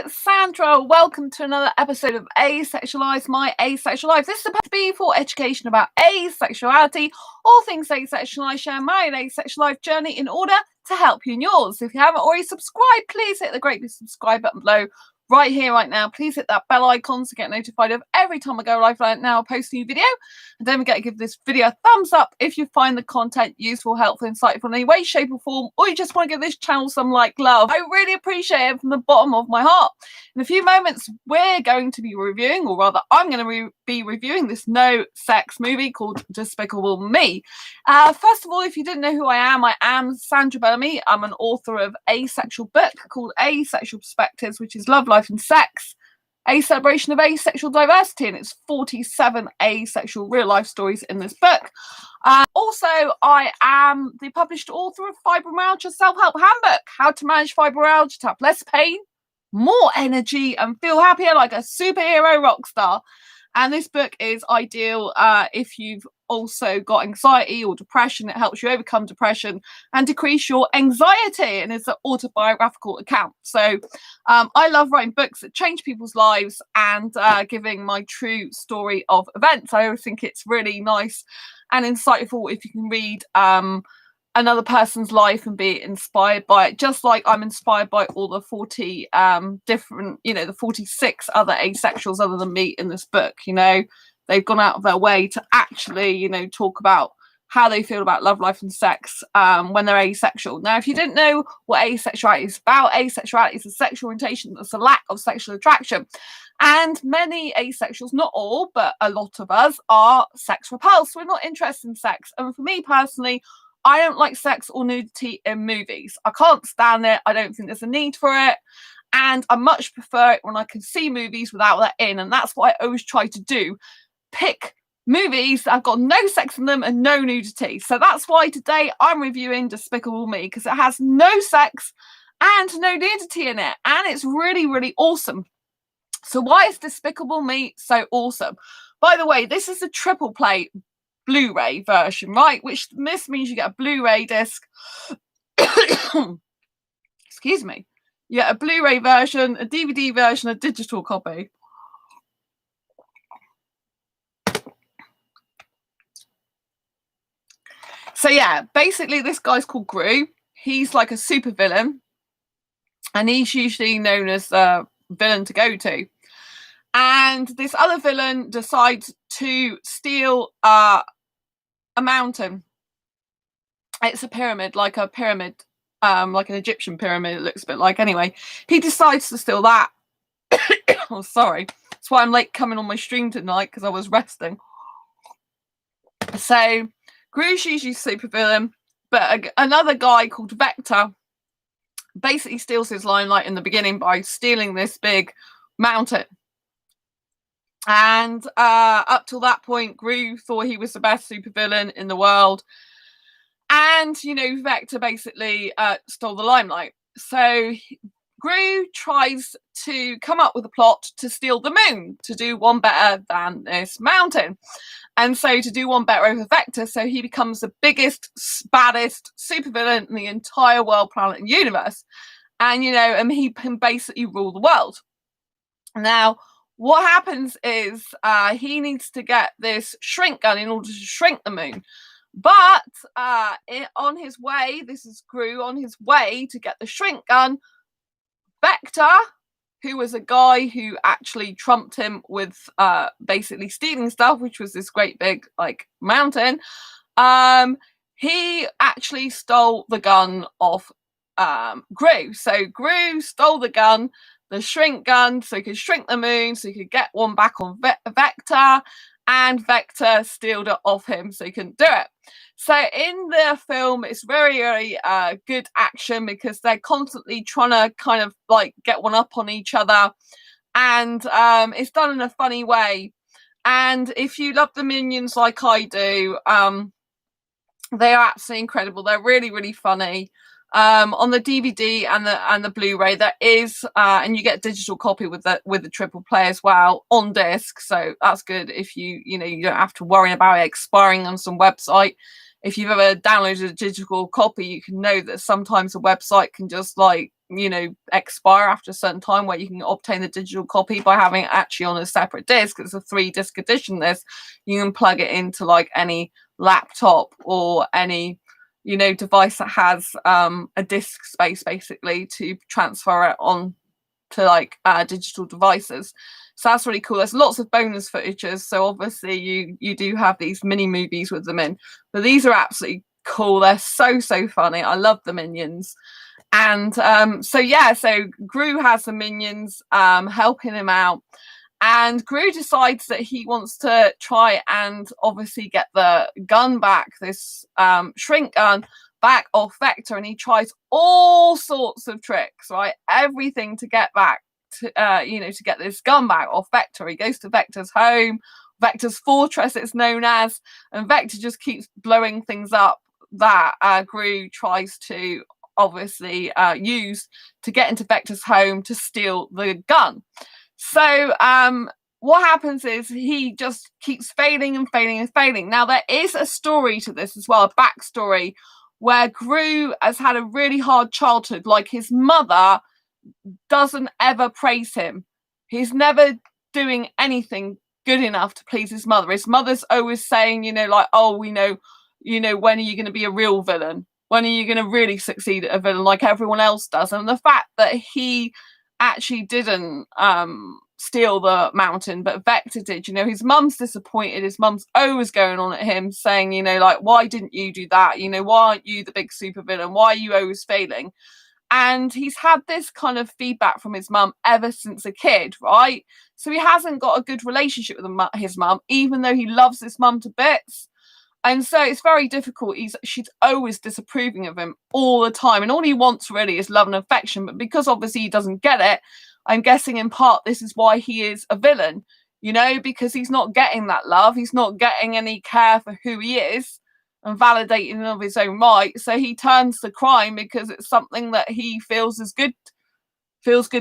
it's Sandra. Welcome to another episode of Asexualized, my asexual life. This is supposed to be for education about asexuality, all things asexual. I share my own asexual life journey in order to help you in yours. If you haven't already subscribed, please hit the great big subscribe button below right here, right now. Please hit that bell icon to get notified of every time I go live right now, I post a new video. And don't forget to give this video a thumbs up if you find the content useful, helpful, insightful in any way, shape or form, or you just want to give this channel some love. I really appreciate it from the bottom of my heart. In a few moments, we're going to be reviewing, or rather I'm going to be reviewing this no sex movie called Despicable Me. First of all, if you didn't know who I am Sandra Bellamy. I'm an author of a sexual book called Asexual Perspectives, which is love, life and sex, a celebration of asexual diversity, and it's 47 asexual real life stories in this book. Also, I am the published author of Fibromyalgia Self-Help Handbook, how to manage fibromyalgia to have less pain, more energy and feel happier like a superhero rock star. And this book is ideal if you've also got anxiety or depression. It helps you overcome depression and decrease your anxiety, and it's an autobiographical account. So I love writing books that change people's lives and giving my true story of events. I always think it's really nice and insightful if you can read another person's life and be inspired by it, just like I'm inspired by all the 40 different, the 46 other asexuals other than me in this book. They've gone out of their way to actually, talk about how they feel about love, life and sex when they're asexual. Now, if you didn't know what asexuality is about, asexuality is a sexual orientation that's a lack of sexual attraction. And many asexuals, not all, but a lot of us are sex repulsed. We're not interested in sex. And for me personally, I don't like sex or nudity in movies. I can't stand it. I don't think there's a need for it. And I much prefer it when I can see movies without that in. And that's what I always try to do. Pick movies that have got no sex in them and no nudity. So that's why today I'm reviewing Despicable Me, because it has no sex and no nudity in it. And it's really, really awesome. So why is Despicable Me so awesome? By the way, this is a triple play Blu-ray version, right? Which this means you get a Blu-ray disc. Excuse me. You get a Blu-ray version, a DVD version, a digital copy. So yeah, basically this guy's called Gru. He's like a super villain, and he's usually known as the villain to go to. And this other villain decides to steal a mountain. It's a pyramid, like an Egyptian pyramid, it looks a bit like. Anyway, he decides to steal that. Oh, sorry. That's why I'm late coming on my stream tonight, because I was resting. So, Gru's usually super villain, but another guy called Vector basically steals his limelight in the beginning by stealing this big mountain. And up till that point, Gru thought he was the best supervillain in the world. And, Vector basically stole the limelight. So Gru tries to come up with a plot to steal the moon, to do one better than this mountain. And so to do one better over Vector, so he becomes the biggest, baddest supervillain in the entire world, planet and universe. And, and he can basically rule the world. Now, what happens is he needs to get this shrink gun in order to shrink the moon. But on his way, this is Gru, on his way to get the shrink gun, Vector, who was a guy who actually trumped him with basically stealing stuff, which was this great big mountain, he actually stole the gun off Gru. So Gru stole the gun, the shrink gun, so he could shrink the moon, so he could get one back on Vector, and Vector stealed it off him, so he couldn't do it. So in the film, it's very, very good action, because they're constantly trying to kind of get one up on each other, and it's done in a funny way. And if you love the Minions like I do, they are absolutely incredible. They're really, really funny. On the DVD and the Blu-ray, there is and you get a digital copy with the triple play as well on disc, so that's good. If you don't have to worry about it expiring on some website. If you've ever downloaded a digital copy, you can know that sometimes a website can just expire after a certain time, where you can obtain the digital copy by having it actually on a separate disc. It's a 3-disc edition. You can plug it into like any laptop or any device that has a disk space, basically, to transfer it on to like digital devices. So that's really cool. There's lots of bonus footages, so obviously you do have these mini movies with them in, but these are absolutely cool. They're so funny. I love the minions. And so Gru has the minions helping him out, and Gru decides that he wants to try and obviously get the gun back, this shrink gun back off Vector, and he tries all sorts of tricks, right? Everything to get back to to get this gun back off Vector. He goes to Vector's home, Vector's fortress it's known as, and Vector just keeps blowing things up that Gru tries to obviously use to get into Vector's home to steal the gun. So what happens is he just keeps failing and failing and failing. Now there is a story to this as well, a backstory, where Gru has had a really hard childhood. Like, his mother doesn't ever praise him. He's never doing anything good enough to please his mother. His mother's always saying, like, oh, when are you going to be a real villain? When are you going to really succeed at a villain like everyone else does? And the fact that he actually didn't steal the mountain, but Vector did, his mum's disappointed. His mum's always going on at him, saying, like, why didn't you do that? Why aren't you the big super villain? Why are you always failing? And he's had this kind of feedback from his mum ever since a kid, right? So he hasn't got a good relationship with his mum, even though he loves his mum to bits. And so it's very difficult. She's always disapproving of him all the time. And all he wants really is love and affection. But because obviously he doesn't get it, I'm guessing in part this is why he is a villain, because he's not getting that love. He's not getting any care for who he is and validating of his own right. So he turns to crime because it's something that he feels good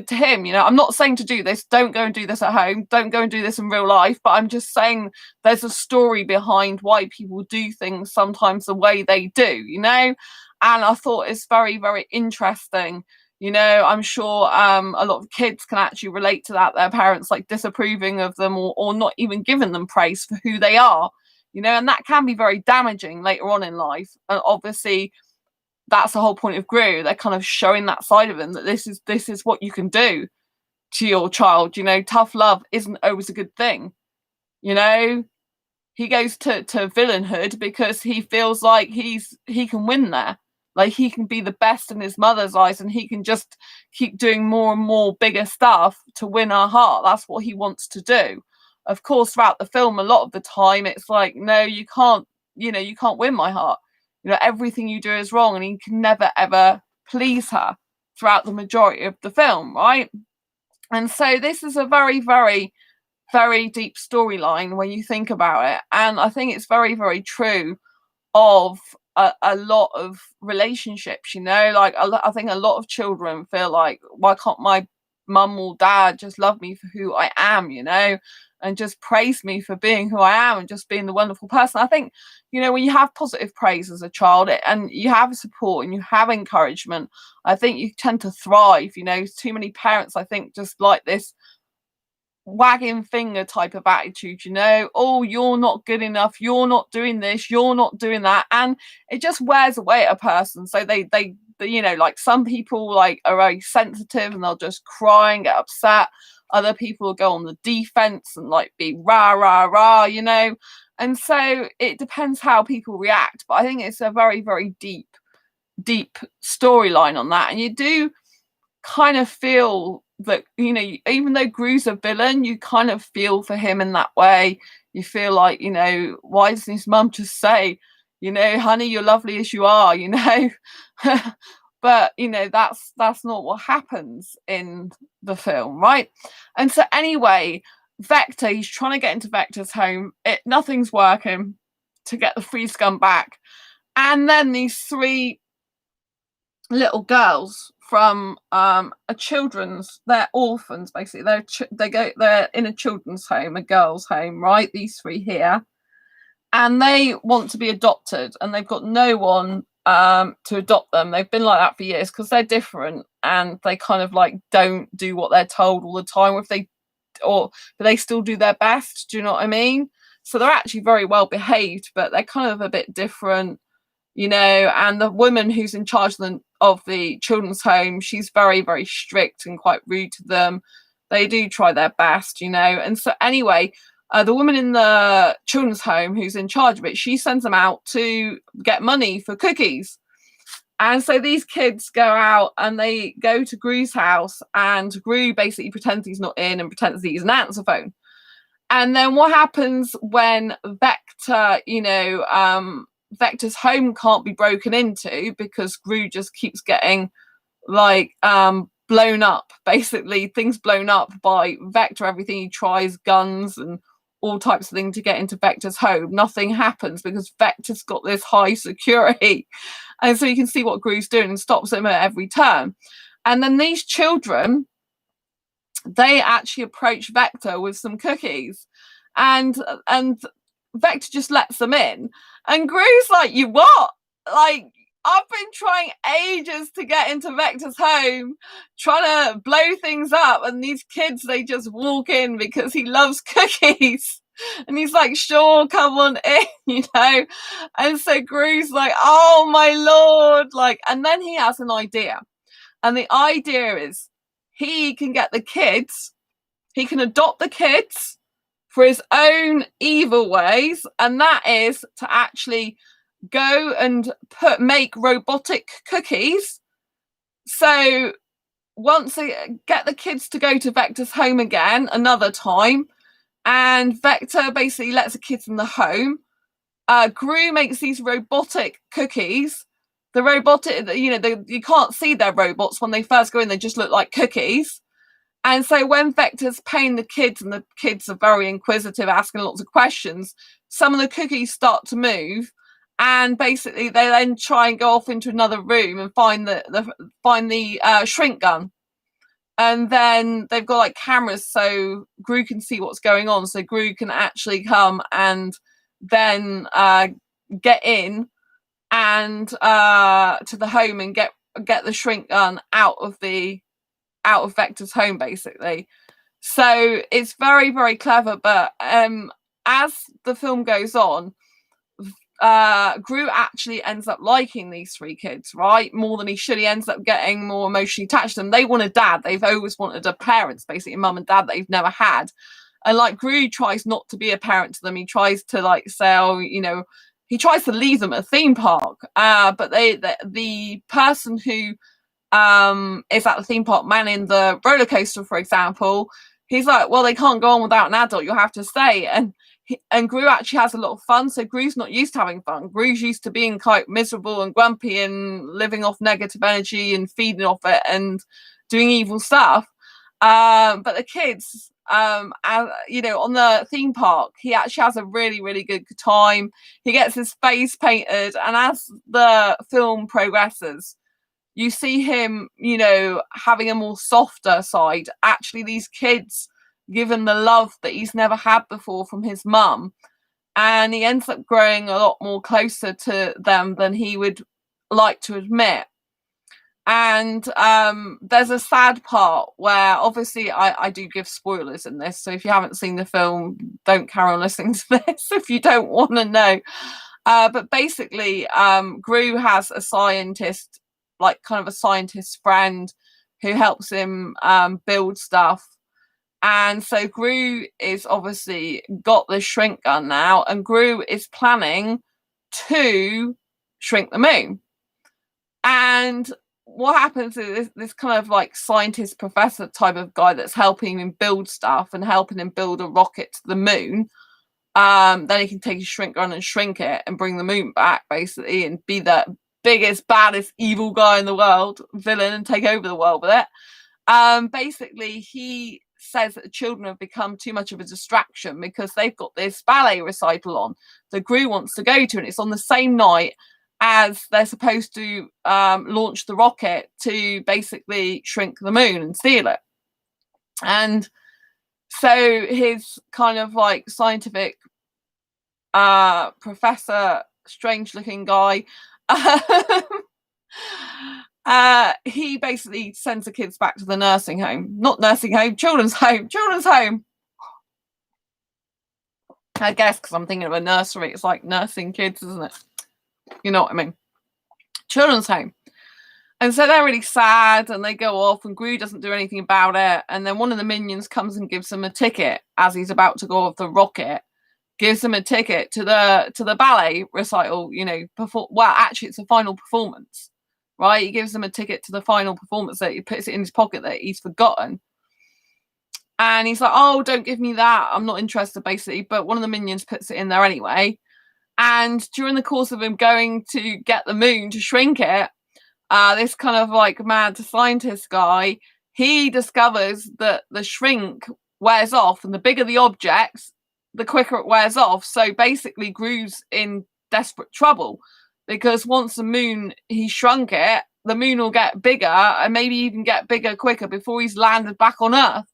to him. I'm not saying to do this. Don't go and do this at home. Don't go and do this in real life. But I'm just saying there's a story behind why people do things sometimes the way they do, and I thought it's very, very interesting. I'm sure a lot of kids can actually relate to that. Their parents like disapproving of them or not even giving them praise for who they are, and that can be very damaging later on in life. And obviously that's the whole point of Gru. They're kind of showing that side of him, that this is what you can do to your child. Tough love isn't always a good thing. He goes to villainhood because he feels like he can win there. Like, he can be the best in his mother's eyes, and he can just keep doing more and more bigger stuff to win her heart. That's what he wants to do. Of course, throughout the film, a lot of the time, it's like, no, you can't win my heart. Everything you do is wrong, and he can never, ever please her throughout the majority of the film, right? And so this is a very, very, very deep storyline when you think about it. And I think it's very, very true of a lot of relationships, like I think a lot of children feel like, why can't my mum or dad just love me for who I am, and just praise me for being who I am and just being the wonderful person. I think, when you have positive praise as a child and you have support and you have encouragement, I think you tend to thrive. Too many parents, I think, just like this wagging finger type of attitude, oh, you're not good enough, you're not doing this, you're not doing that, and it just wears away at a person. So they like, some people like are very sensitive and they'll just cry and get upset. Other people will go on the defense and like be rah rah rah, and so it depends how people react. But I think it's a very, very deep storyline on that, and you do kind of feel that, even though Gru's a villain, you kind of feel for him in that way. You feel like, why doesn't his mum just say, honey, you're lovely as you are, but that's not what happens in the film, right? And so anyway, Vector, he's trying to get into Vector's home. Nothing's working to get the free scum back, and then these 3 little girls from they're orphans, basically. They're in a children's home, a girls' home, right? These 3 here, and they want to be adopted, and they've got no one to adopt them. They've been like that for years because they're different and they kind of like don't do what they're told all the time. Or if they but they still do their best. Do you know what I mean? So they're actually very well behaved, but they're kind of a bit different, you know. And the woman who's in charge of the children's home, she's very, very strict and quite rude to them. They do try their best, you know. And so anyway, the woman in the children's home who's in charge of it, she sends them out to get money for cookies. And so these kids go out and they go to Gru's house, and Gru basically pretends he's not in and pretends he's an answer phone. And then what happens when Vector, you know, Vector's home can't be broken into because Gru just keeps getting like blown up, basically things blown up by Vector. Everything he tries, guns and all types of things to get into Vector's home, nothing happens because Vector's got this high security. And so you can see what Gru's doing and stops him at every turn. And then these children, they actually approach Vector with some cookies, and Vector just lets them in. And Gru's like, you what? Like, I've been trying ages to get into Vector's home, trying to blow things up, and these kids, they just walk in because he loves cookies. And he's like, sure, come on in, you know. And so Gru's like, oh my lord, like, and then he has an idea. And the idea is he can get the kids, he can adopt the kids for his own evil ways, and that is to actually go and make robotic cookies. So once they get the kids to go to Vector's home again another time, and Vector basically lets the kids in the home, Gru makes these robotic cookies. The robotic, you know, you can't see they're robots when they first go in, they just look like cookies. And so when Vector's paying the kids, and the kids are very inquisitive, asking lots of questions, some of the cookies start to move, and basically they then try and go off into another room and find the shrink gun. And then they've got like cameras so Gru can see what's going on, so Gru can actually come and then get in and to the home and get the shrink gun out of Vector's home, basically. So it's very, very clever. But as the film goes on, Gru actually ends up liking these three kids, right, more than he should. He ends up getting more emotionally attached to them. They want a dad. They've always wanted a parents, basically, mum and dad, that they've never had. And like Gru tries not to be a parent to them. He tries to like say, oh, you know, he tries to leave them at a theme park. But the person who is at the theme park manning the roller coaster, for example, he's like, well, they can't go on without an adult. You'll have to stay. And Gru actually has a lot of fun. So Gru's not used to having fun. Gru's used to being quite miserable and grumpy and living off negative energy and feeding off it and doing evil stuff. But the kids, you know, on the theme park, he actually has a really, really good time. He gets his face painted, and as the film progresses, you see him, you know, having a more softer side. Actually, these kids give him the love that he's never had before from his mum, and he ends up growing a lot more closer to them than he would like to admit. And there's a sad part where, obviously, I do give spoilers in this, so if you haven't seen the film, don't carry on listening to this if you don't want to know. But basically, Gru has a scientist, like kind of a scientist friend, who helps him build stuff. And so Gru is obviously got the shrink gun now, and Gru is planning to shrink the moon. And what happens is this kind of like scientist professor type of guy that's helping him build stuff and helping him build a rocket to the moon. Then he can take his shrink gun and shrink it and bring the moon back, basically, and be the biggest, baddest, evil guy in the world, villain, and take over the world with it. Basically, he says that the children have become too much of a distraction because they've got this ballet recital on that Gru wants to go to, and it's on the same night as they're supposed to launch the rocket to basically shrink the moon and steal it. And so his kind of like scientific professor, strange looking guy, He basically sends the kids back to the nursing home. Not nursing home, children's home. Children's home. I guess because I'm thinking of a nursery. It's like nursing kids, isn't it? You know what I mean? Children's home. And so they're really sad and they go off and Gru doesn't do anything about it. And then one of the minions comes and gives him a ticket as he's about to go off the rocket. Gives him a ticket to the ballet recital, you know, well, actually it's a final performance, right? He gives him a ticket to the final performance that he puts it in his pocket that he's forgotten. And he's like, oh, don't give me that. I'm not interested, basically. But one of the minions puts it in there anyway. And during the course of him going to get the moon to shrink it, this kind of like mad scientist guy, he discovers that the shrink wears off, and the bigger the objects, the quicker it wears off. So basically Gru's in desperate trouble because once the moon, he shrunk it, the moon will get bigger and maybe even get bigger quicker before he's landed back on Earth.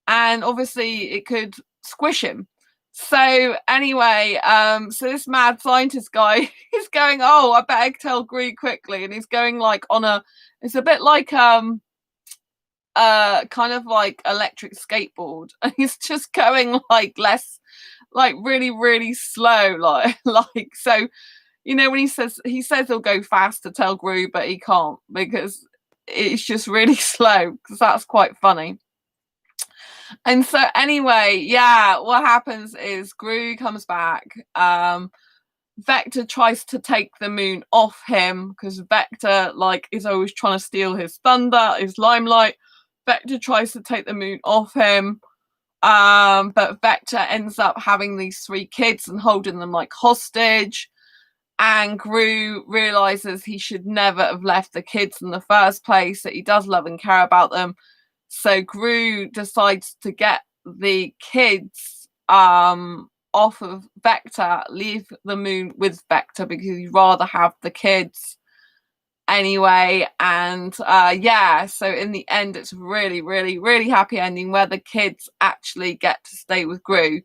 And obviously it could squish him. So anyway, so this mad scientist guy is going, oh, I better tell Gru quickly. And he's going like on it's a bit like kind of like electric skateboard. And he's just going like really, really slow. Like, so, you know, when he says he'll go fast to tell Gru, but he can't because it's just really slow because that's quite funny. And so anyway, yeah, what happens is Gru comes back. Vector tries to take the moon off him because Vector like is always trying to steal his thunder, his limelight. Vector tries to take the moon off him. But Vector ends up having these 3 kids and holding them like hostage. And Gru realizes he should never have left the kids in the first place, that he does love and care about them. So Gru decides to get the kids off of Vector, leave the moon with Vector because he'd rather have the kids anyway. And yeah, so in the end it's really, really, really happy ending where the kids actually get to stay with Gru.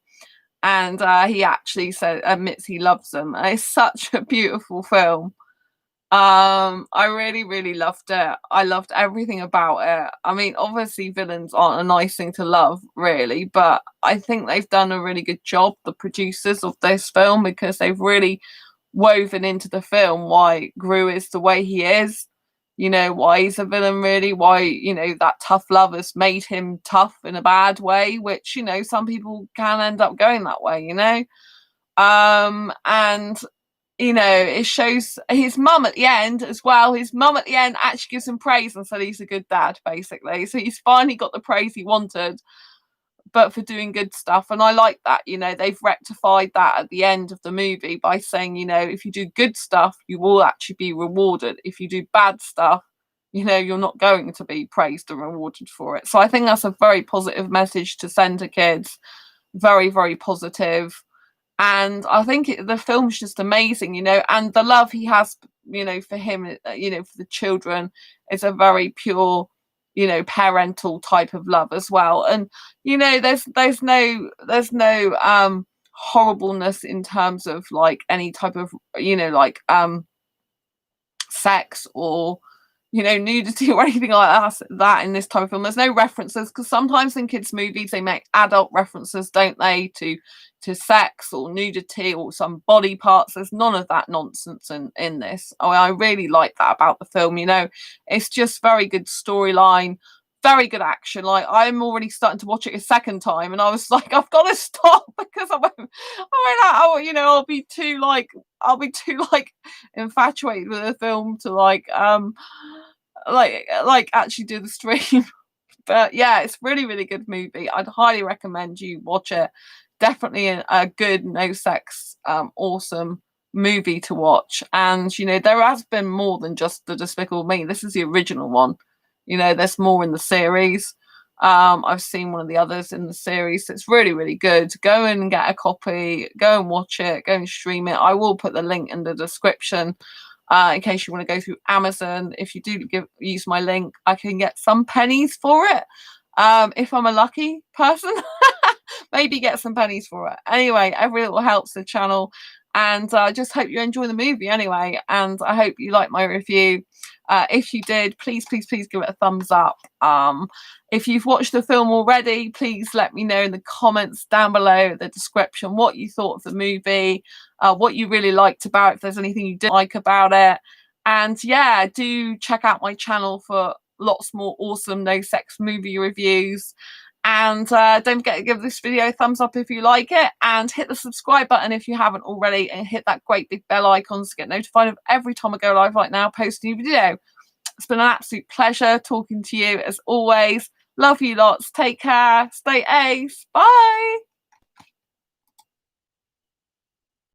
And he actually admits he loves them. And it's such a beautiful film. I really, really loved it. I loved everything about it. I mean, obviously villains aren't a nice thing to love, really, but I think they've done a really good job, the producers of this film, because they've really woven into the film why Gru is the way he is, you know, why he's a villain, really, why, you know, that tough love has made him tough in a bad way, which, you know, some people can end up going that way, you know. And you know, it shows his mum at the end as well. His mum at the end actually gives him praise and said he's a good dad, basically. So he's finally got the praise he wanted, but for doing good stuff. And I like that, you know, they've rectified that at the end of the movie by saying, you know, if you do good stuff, you will actually be rewarded. If you do bad stuff, you know, you're not going to be praised and rewarded for it. So I think that's a very positive message to send to kids. Very, very positive. And I think the film's just amazing, you know, and the love he has, you know, for him, you know, for the children is a very pure, you know, parental type of love as well. And, you know, there's no horribleness in terms of like any type of, you know, like sex or, you know, nudity or anything like that in this type of film. There's no references, because sometimes in kids' movies they make adult references, don't they, to sex or nudity or some body parts. There's none of that nonsense in this. Oh, I really like that about the film, you know. It's just very good storyline, very good action. Like, I'm already starting to watch it a second time and I was like, I've got to stop because you know, I'll be too infatuated with the film to like actually do the stream. But yeah, it's really, really good movie. I'd highly recommend you watch it. Definitely a good no sex awesome movie to watch. And you know, there has been more than just the Despicable Me. This is the original one. You know, there's more in the series. I've seen one of the others in the series. It's really, really good. Go and get a copy, go and watch it, go and stream it. I will put the link in the description in case you want to go through Amazon. If you do use my link, I can get some pennies for it. If I'm a lucky person, maybe get some pennies for it. Anyway, every little helps the channel. And I just hope you enjoy the movie anyway. And I hope you like my review. If you did, please give it a thumbs up. If you've watched the film already, please let me know in the comments down below, the description, what you thought of the movie, what you really liked about it, if there's anything you didn't like about it. And yeah, do check out my channel for lots more awesome no sex movie reviews. And don't forget to give this video a thumbs up if you like it, and hit the subscribe button if you haven't already, and hit that great big bell icon to get notified of every time I go live like now, post a new video. It's been an absolute pleasure talking to you as always. Love you lots. Take care. Stay ace. Bye.